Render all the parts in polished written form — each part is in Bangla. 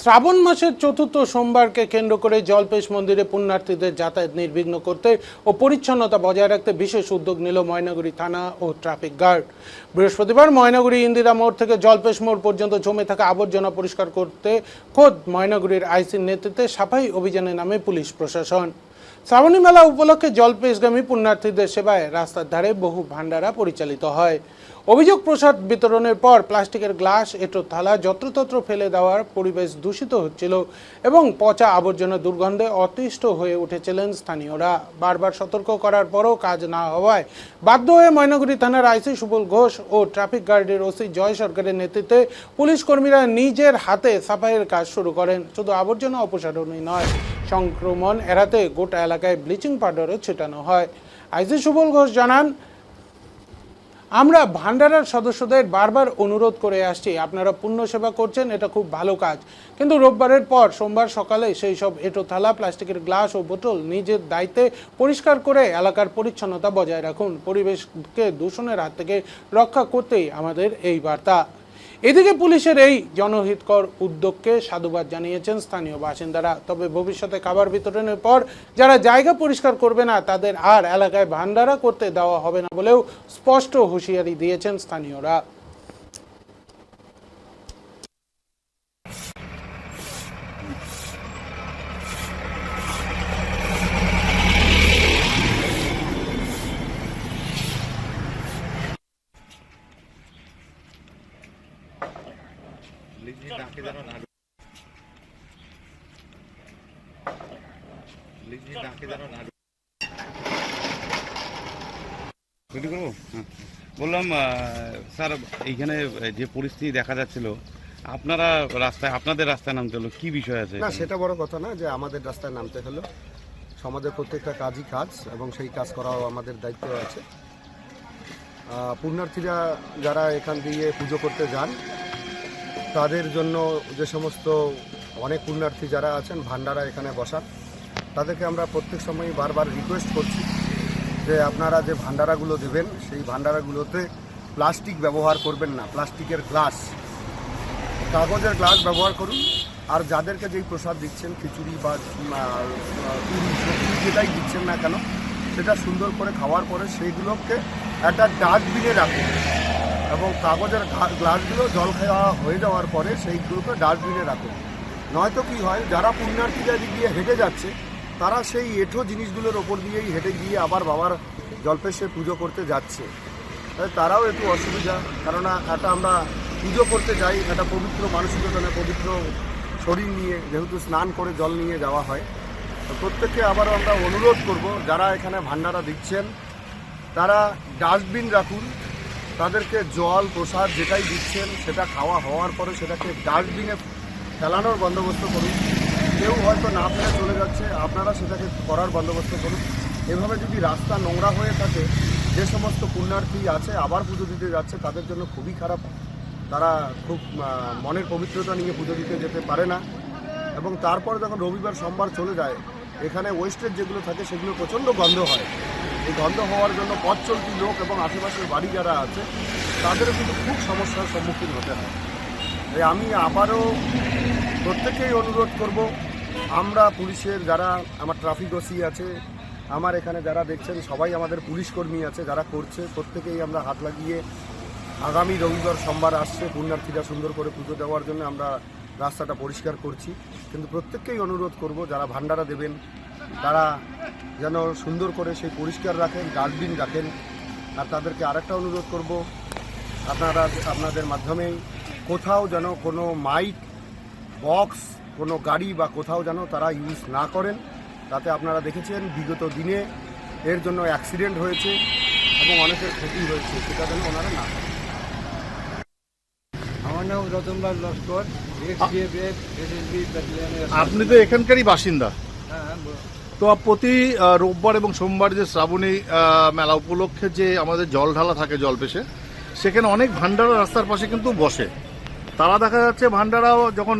শ্রাবণ মাসের চতুর্থ সোমবারকে কেন্দ্র করে জলপেশ মন্দিরে পুণ্যার্থীদের যাতায়াত নির্বিঘ্ন করতে ও পরিচ্ছন্নতা বজায় রাখতে বিশেষ উদ্যোগ নিল ময়নাগুড়ি থানা ও ট্রাফিক গার্ড। বৃহস্পতিবার ময়নাগুড়ি ইন্দিরা মোড় থেকে জলপেশ মোড় পর্যন্ত জমে থাকা আবর্জনা পরিষ্কার করতে খোদ ময়নাগুড়ির আইসির নেতৃত্বে সাফাই অভিযানে নামে পুলিশ প্রশাসন। শ্রাবণী মেলা উপলক্ষে জলপেশগামী পুণ্যার্থীদের সেবায় রাস্তার ধারে বহু ভান্ডারা পরিচালিত হয়। অভিযোগ প্রসাদ বিতরণের পর প্লাস্টিকের গ্লাস, এঁটো থালা যত্রতত্র ফেলে দেওয়ার পরিবেশ দূষিত হচ্ছিল এবং পচা আবর্জনা দুর্গন্ধে অতিষ্ঠ হয়ে উঠেছিলেন স্থানীয়রা। বারবার সতর্ক করার পরও কাজ না হওয়ায় বাধ্য হয়ে ময়নাগুড়ি থানার আইসি সুবল ঘোষ ও ট্রাফিক গার্ডের ওসি জয় সরকারের নেতৃত্বে পুলিশ কর্মীরা নিজের হাতে সাফাইয়ের কাজ শুরু করেন। শুধু আবর্জনা অপসারণই নয়, সংক্রমণ এড়াতে গোটা এলাকায় ব্লিচিং পাউডারও ছিটানো হয়। আইসি সুবল ঘোষ জানান, আমরা ভান্ডারার সদস্যদের বারবার অনুরোধ করে আসছি, আপনারা পুণ্য সেবা করছেন, এটা খুব ভালো কাজ, কিন্তু রোববারের পর সোমবার সকালে সেই সব এঁটো থালা, প্লাস্টিকের গ্লাস ও বোতল নিজের দায়িত্বে পরিষ্কার করে এলাকার পরিচ্ছন্নতা বজায় রাখুন। পরিবেশকে দূষণের হাত থেকে রক্ষা করতেই আমাদের এই বার্তা। এদিকে পুলিশের এই জনহিতকর উদ্যোগকে সাধুবাদ জানিয়েছেন স্থানীয় বাসিন্দারা। তবে ভবিষ্যতে খাবার বিতরণের পর যারা জায়গা পরিষ্কার করবে না তাদের আর এলাকায় ভান্ডারা করতে দেওয়া হবে না বলেও স্পষ্ট হুঁশিয়ারি দিয়েছেন স্থানীয়রা। বললাম স্যার, এইখানে যে পরিস্থিতি দেখা যাচ্ছিল, আপনারা আপনাদের রাস্তায় নামতে হলো, কি বিষয় আছে? না, সেটা বড় কথা না যে আমাদের রাস্তায় নামতে হলো। সমাজের প্রত্যেকটা কাজই কাজ এবং সেই কাজ করাও আমাদের দায়িত্ব আছে। পুণ্যার্থীরা যারা এখান দিয়ে পুজো করতে যান তাদের জন্য যে সমস্ত অনেক পুণ্যার্থী যারা আছেন ভান্ডারা এখানে বসান, তাদেরকে আমরা প্রত্যেক সময়ই বারবার রিকোয়েস্ট করছি যে আপনারা যে ভান্ডারাগুলো দেবেন সেই ভান্ডারাগুলোতে প্লাস্টিক ব্যবহার করবেন না, প্লাস্টিকের গ্লাস, কাগজের গ্লাস ব্যবহার করুন। আর যাদেরকে যেই প্রসাদ দিচ্ছেন, খিচুড়ি বা পুরি সবজি যেটাই দিচ্ছেন না কেন, সেটা সুন্দর করে খাওয়ার পরে সেইগুলোকে একটা ডাস্টবিনে রাখুন এবং কাগজের গ্লাসগুলো জল খাওয়া হয়ে যাওয়ার পরে সেইগুলোকে ডাস্টবিনে রাখুন। নয়তো কি হয়, যারা পুণ্যার্থীরা গিয়ে হেঁটে যাচ্ছে তারা সেই এঁঠো জিনিসগুলোর ওপর দিয়েই হেঁটে গিয়ে আবার বাবার জলপেশে পুজো করতে যাচ্ছে। তারাও একটু অসুবিধা, কারণ একটা আমরা পুজো করতে যাই একটা পবিত্র মানসিকতা, পবিত্র শরীর নিয়ে, যেহেতু স্নান করে জল নিয়ে যাওয়া হয়। তো প্রত্যেককে আবারও আমরা অনুরোধ করব, যারা এখানে ভান্ডারা দিচ্ছেন তারা ডাস্টবিন রাখুন, তাদেরকে জল প্রসাদ যেটাই দিচ্ছেন সেটা খাওয়া হওয়ার পরে সেটাকে ডাস্টবিনে ফেলানোর বন্দোবস্ত করুন। কেউ হয়তো না ফেলে চলে যাচ্ছে, আপনারা সেটাকে করার বন্দোবস্ত করুন। এভাবে যদি রাস্তা নোংরা হয়ে থাকে, যে সমস্ত পুণ্যার্থী আছে আবার পুজো দিতে যাচ্ছে তাদের জন্য খুবই খারাপ। তারা খুব মনের পবিত্রতা নিয়ে পুজো দিতে যেতে পারে না এবং তারপরে যখন রবিবার সোমবার চলে যায় এখানে ওয়েস্টেজ যেগুলো থাকে সেগুলো প্রচণ্ড গন্ধ হয়। এই গন্ধ হওয়ার জন্য পথ চলতি লোক এবং আশেপাশের বাড়ি যারা আছে তাদেরও কিন্তু খুব সমস্যার সম্মুখীন হতে হয়। তাই আমি আবারও প্রত্যেকেই অনুরোধ করব, আমরা পুলিশের যারা আমার ট্রাফিক ওসি আছে, আমার এখানে যারা দেখছেন সবাই আমাদের পুলিশ কর্মী আছে, যারা করছে প্রত্যেকেই আমরা হাত লাগিয়ে আগামী রবিবার সোমবার আসছে পুণ্যার্থীরা সুন্দর করে পুজো দেওয়ার জন্য আমরা রাস্তাটা পরিষ্কার করছি। কিন্তু প্রত্যেককেই অনুরোধ করব, যারা ভান্ডারা দেবেন তারা যেন সুন্দর করে সেই পরিষ্কার রাখেন, ডাস্টবিন রাখেন। আর তাদেরকে আরেকটা অনুরোধ করব, আপনারা আপনাদের মাধ্যমেই কোথাও যেন কোনো মাইক বক্স, কোনো গাড়ি বা কোথাও যেন তারা ইউজ না করেন। তাতে আপনারা দেখেছেন বিগত দিনে এর জন্য অ্যাক্সিডেন্ট হয়েছে এবং অনেকের ক্ষতি হয়েছে, সেটা যেন ওনারা না করেন। আমার নাম রতনলাল লস্কর, আপনি তো এখানকারই বাসিন্দা। তো প্রতি রোববার এবং সোমবার যে শ্রাবণী মেলা উপলক্ষে যে আমাদের জল ঢালা থাকে জলপেশে, সেখানে অনেক ভান্ডারা রাস্তার পাশে কিন্তু বসে। তারা দেখা যাচ্ছে ভান্ডারাও যখন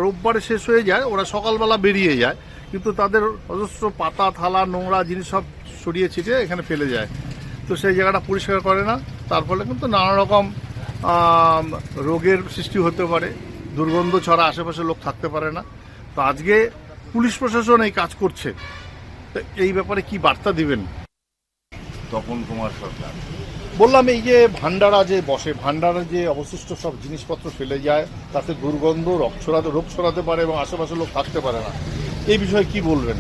রোববারে শেষ হয়ে যায় ওরা সকালবেলা বেরিয়ে যায়, কিন্তু তাদের অজস্র পাতা থালা নোংরা জিনিস সব ছড়িয়ে ছিটিয়ে এখানে ফেলে যায়। তো সেই জায়গাটা পরিষ্কার করে না, তার ফলে কিন্তু নানা রকম রোগের সৃষ্টি হতে পারে। দুর্গন্ধ ছড়া, আশেপাশে লোক থাকতে পারে না। তো আজকে পুলিশ প্রশাসন এই কাজ করছে, তো এই ব্যাপারে কি বার্তা দিবেন? তপন কুমার সরকার। বললাম এই যে ভান্ডারা যে বসে, ভান্ডারা যে অবশিষ্ট সব জিনিসপত্র ফেলে যায়, তাতে দুর্গন্ধ রোগ ছড়াতে পারে এবং আশেপাশে লোক থাকতে পারে না, এই বিষয়ে কি বলবেন?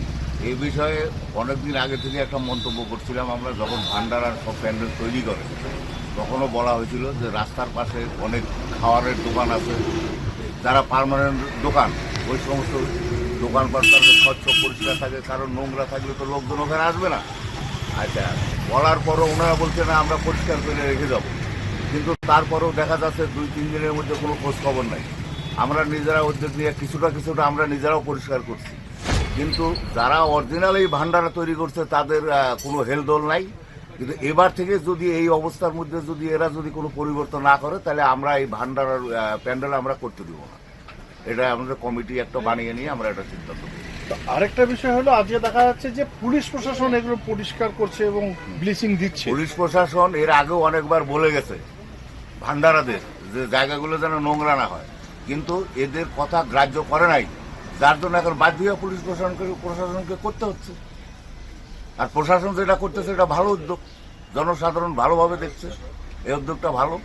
এই বিষয়ে অনেকদিন আগে থেকে একটা মন্তব্য করছিলাম। আমরা যখন ভান্ডারার সব প্যান্ডেল তৈরি করে তখনও বলা হয়েছিল যে রাস্তার পাশে অনেক খাওয়ারের দোকান আছে, যারা পার্মানেন্ট দোকান, ওই সমস্ত দোকানপাট তাদের স্বচ্ছ পরিষ্কার থাকে, কারণ নোংরা থাকলে তো লোকজন ওখানে আসবে না। আচ্ছা, বলার পরও ওনারা বলছে না আমরা পরিষ্কার করে রেখে যাব, কিন্তু তারপরেও দেখা যাচ্ছে 2-3 দিনের মধ্যে কোনো খোঁজ খবর নাই। আমরা নিজেরা উদ্যোগ নিয়ে কিছুটা আমরা নিজেরাও পরিষ্কার করছি, কিন্তু যারা অরিজিনাল এই ভান্ডারা তৈরি করছে তাদের কোনো হেলদোল নাই। কিন্তু এবার থেকে যদি এই অবস্থার মধ্যে যদি এরা যদি কোনো পরিবর্তন না করে, তাহলে আমরা এই ভান্ডারার প্যান্ডেল আমরা করতে দেব না। এটা আমাদের কমিটি একটা বানিয়ে নিয়ে আমরা এটা সিদ্ধান্ত নেব। তো আরেকটা বিষয় হলো, আজকে দেখা যাচ্ছে যে পুলিশ প্রশাসন এগুলো পরিষ্কার করছে এবং ব্লিচিং দিচ্ছে। পুলিশ প্রশাসন এর আগেও অনেকবার বলে গেছে ভান্ডারাদের যে জায়গাগুলো যেন নোংরা না হয়, কিন্তু এদের কথা গ্রাহ্য করে নাই, যার জন্য এখন বাধ্য হয়ে পুলিশ প্রশাসনকে করতে হচ্ছে। আর প্রশাসন যেটা করতেছে এটা ভালো উদ্যোগ, জনসাধারণ ভালোভাবে দেখছে, এই উদ্যোগটা ভালো।